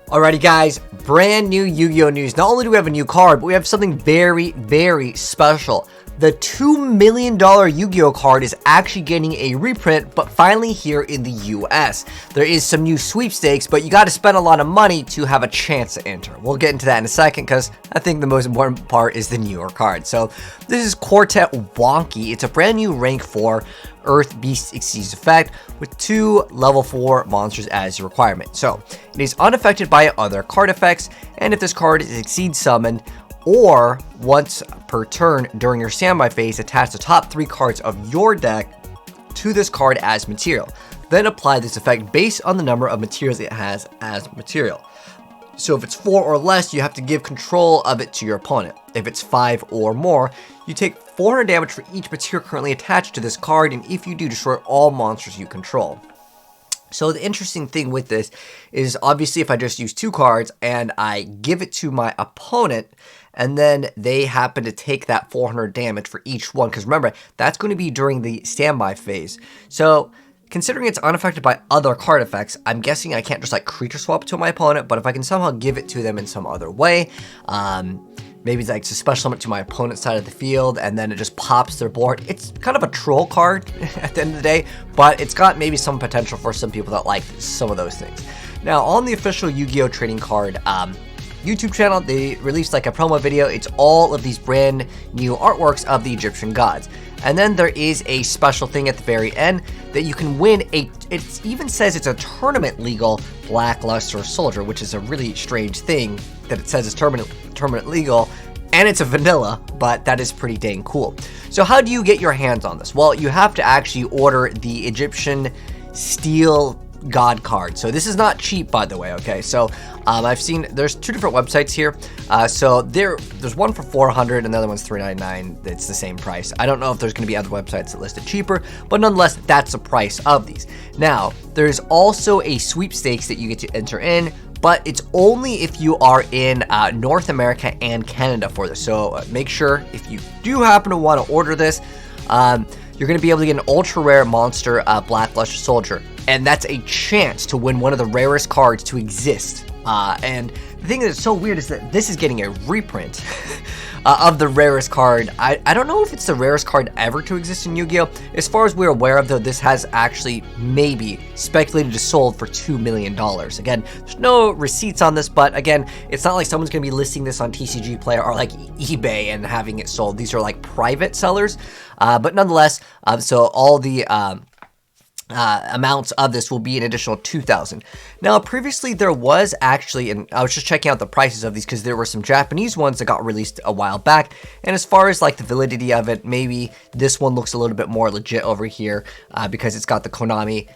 Alrighty guys, brand new Yu-Gi-Oh news. Not only do we have a new card, but we have something very, very special. The $2 million Yu-Gi-Oh card is actually getting a reprint, but finally here in the US. There is some new sweepstakes, but you got to spend a lot of money to have a chance to enter. We'll get into that in a second, because I think the most important part is the newer card. So this is Quartet Wonky. It's a brand new rank 4 Earth Beast Exceeds effect with 2 level 4 monsters as your requirement. So it is unaffected by other card effects, and if this card is Exceed summoned, or once per turn during your standby phase, attach the top 3 cards of your deck to this card as material. Then apply this effect based on the number of materials it has as material. So if it's 4 or less, you have to give control of it to your opponent. If it's 5 or more, you take 400 damage for each material currently attached to this card, and if you do, destroy all monsters you control. So the interesting thing with this is obviously if I just use 2 cards and I give it to my opponent, and then they happen to take that 400 damage for each one, because remember, that's going to be during the standby phase. So considering it's unaffected by other card effects, I'm guessing I can't just like creature swap to my opponent, but if I can somehow give it to them in some other way, maybe it's like a special summon to my opponent's side of the field, and then it just pops their board. It's kind of a troll card at the end of the day, but it's got maybe some potential for some people that like some of those things. Now, on the official Yu-Gi-Oh trading card YouTube channel, they released like a promo video. It's all of these brand new artworks of the Egyptian gods. And then there is a special thing at the very end that you can win it even says it's a tournament legal Blackluster Soldier, which is a really strange thing that it says it's tournament legal, and it's a vanilla, but that is pretty dang cool. So how do you get your hands on this? Well, you have to actually order the Egyptian Steel God card. So this is not cheap, by the way, okay? So I've seen there's 2 different websites here. So there's one for 400 and the other one's 399. It's the same price. I don't know if there's going to be other websites that list it cheaper, but nonetheless, that's the price of these. Now, there's also a sweepstakes that you get to enter in, but it's only if you are in North America and Canada for this. So make sure if you do happen to want to order this, you're going to be able to get an ultra rare monster Blackluster Soldier, and that's a chance to win one of the rarest cards to exist. And the thing that's so weird is that this is getting a reprint of the rarest card. I don't know if it's the rarest card ever to exist in Yu-Gi-Oh! As far as we're aware of, though, this has actually maybe speculated to sold for $2 million. Again, there's no receipts on this, but again, it's not like someone's going to be listing this on TCG Player or like eBay and having it sold. These are like private sellers, but nonetheless, so all the amounts of this will be an additional 2,000. Now, previously there was actually, and I was just checking out the prices of these because there were some Japanese ones that got released a while back, and as far as like the validity of it, maybe this one looks a little bit more legit over here because it's got the Konami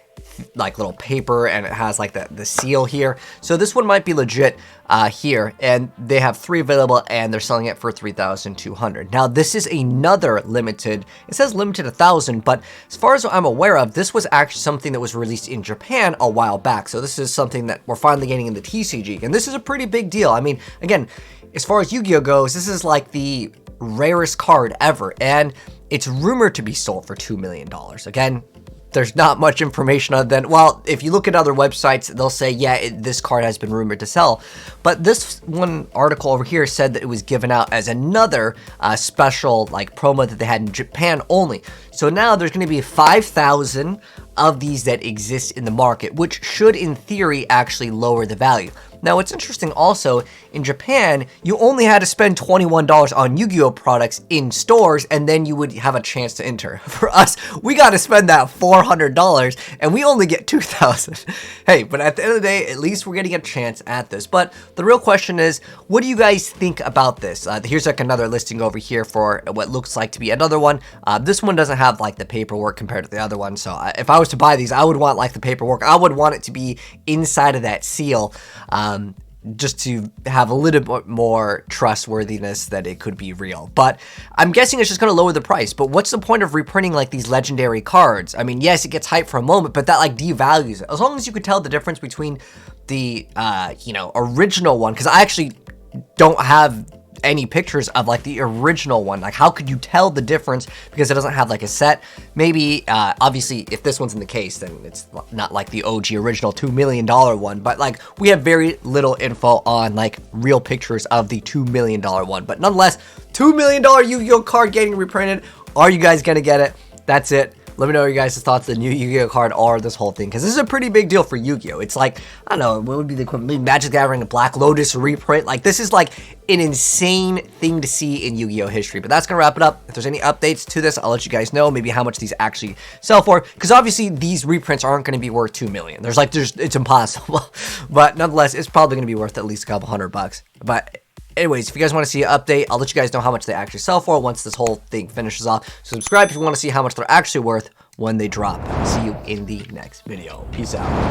like little paper and it has like the seal here. So this one might be legit here, and they have 3 available and they're selling it for 3,200. Now this is another limited, it says limited 1,000, but as far as I'm aware of, this was actually something that was released in Japan a while back. So this is something that we're finally getting in the TCG, and this is a pretty big deal. I mean, again, as far as Yu-Gi-Oh goes, this is like the rarest card ever, and it's rumored to be sold for $2 million. Again, there's not much information other than, well, if you look at other websites, they'll say, yeah, this card has been rumored to sell. But this one article over here said that it was given out as another special like promo that they had in Japan only. So now there's going to be 5,000 of these that exist in the market, which should, in theory, actually lower the value. Now, what's interesting also, in Japan, you only had to spend $21 on Yu-Gi-Oh products in stores, and then you would have a chance to enter. For us, we got to spend that $400, and we only get $2,000. Hey, but at the end of the day, at least we're getting a chance at this. But the real question is, what do you guys think about this? Here's like another listing over here for what looks like to be another one. This one doesn't have like the paperwork compared to the other one, so if I was to buy these, I would want like the paperwork. I would want it to be inside of that seal, just to have a little bit more trustworthiness that it could be real. But I'm guessing it's just going to lower the price. But what's the point of reprinting like these legendary cards? I mean, yes, it gets hyped for a moment, but that like devalues it. As long as you could tell the difference between the original one, because I actually don't have any pictures of like the original one. Like, how could you tell the difference because it doesn't have like a set? Maybe obviously if this one's in the case, then it's not like the OG original $2 million one, but like we have very little info on like real pictures of the $2 million one. But nonetheless, $2 million Yu-Gi-Oh card getting reprinted. Are you guys gonna get it? That's it. Let me know your guys' thoughts on the new Yu-Gi-Oh card or this whole thing, because this is a pretty big deal for Yu-Gi-Oh. It's like, I don't know, what would be the equivalent? Magic the Gathering, a Black Lotus reprint. Like, this is like an insane thing to see in Yu-Gi-Oh history. But that's gonna wrap it up. If there's any updates to this, I'll let you guys know maybe how much these actually sell for, because obviously these reprints aren't gonna be worth $2 million. It's impossible. But nonetheless, it's probably gonna be worth at least a couple $100. But anyways, if you guys want to see an update, I'll let you guys know how much they actually sell for once this whole thing finishes off. So subscribe if you want to see how much they're actually worth when they drop. See you in the next video. Peace out.